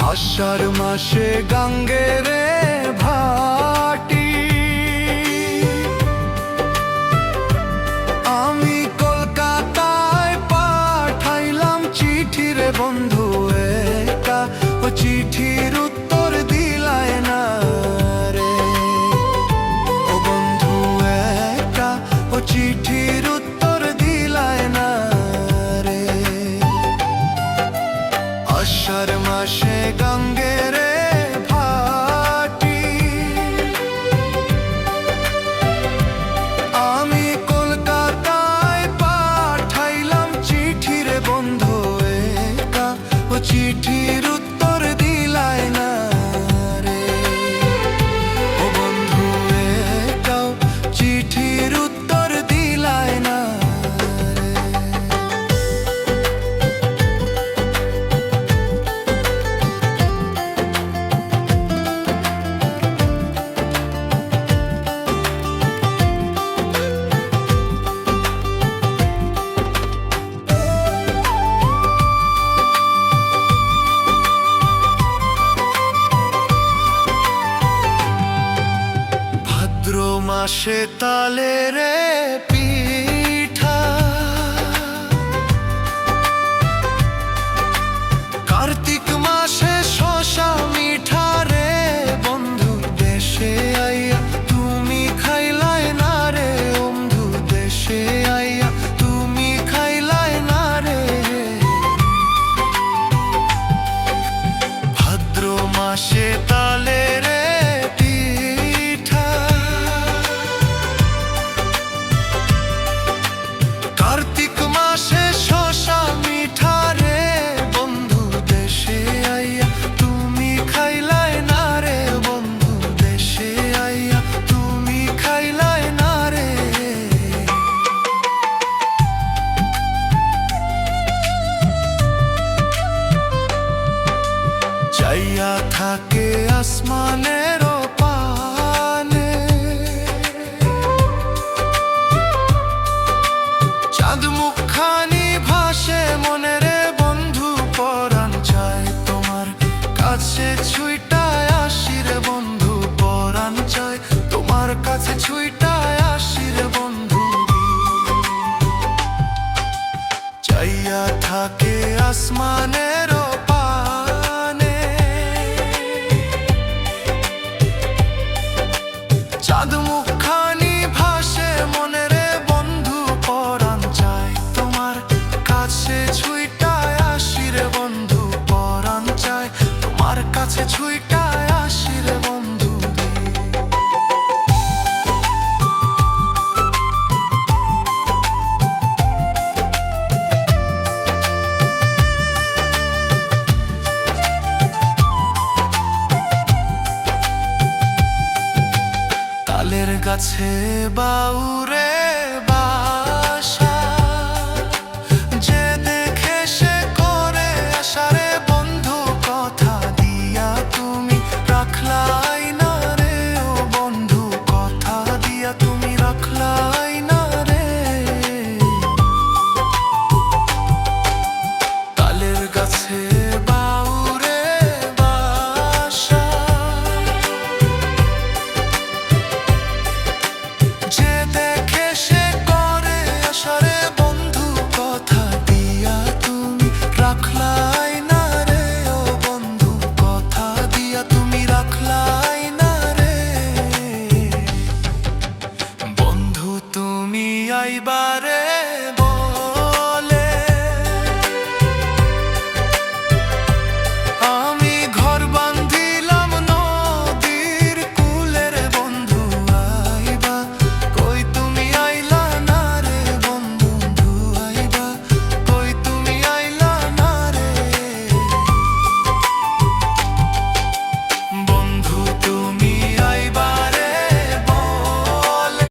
আষাঢ় মাসে গাঙ্গেরে ভাটি, আমি কলকাতায় পাঠাইলাম চিঠি রে বন্ধু একটা, ও চিঠির উত্তর দিলায় না রে। ও বন্ধু একটা, ও চিঠির উত্তর দিলায় না রে। আষাঢ় মাসে গাঙ্গেরে ভাটি, আমি কলকাতায় পাঠাইলাম চিঠি রে বন্ধু একা, ও চিঠির উত্তর দিলায় না রে। ও বন্ধু একা, চিঠির উত্তর দিলায় না রে। ভাদ্র মাসে তালের পিঠা, কার্তিক মাসে শশা মিঠা রে বন্ধু দেশে আইয়া তুমি খাইলায় না রে। বন্ধু দেশে আইয়া তুমি খাইলায় না রে। ভাদ্র মাসে তালের পিঠা, কার্তিক মাসে শশা মিঠা রে বন্ধু দেশে আইয়া তুমি খাইলায় না রে। বন্ধু দেশে আইয়া তুমি খাইলায় না রে। চাইয়া থাকে আসমানের পানে, চাঁদ মুখখানি ভাসে মনে রে বন্ধু পরাণ চায় তোমার কাছে ছুইটায় আসি রে বন্ধু পরাণ চায় তোমার কাছে ছুইটায় আসি রে বন্ধু। চাইয়া থাকে আসমানের পানে, চাঁদ মুখখানি ভাসে মনে রে বন্ধু পরাণ চায় তোমার কাছে ছুইটায় আসি রে বন্ধু পরাণ চায় তোমার কাছে ছুইটায় আসি রে বন্ধু। তালের গাছে বাউরে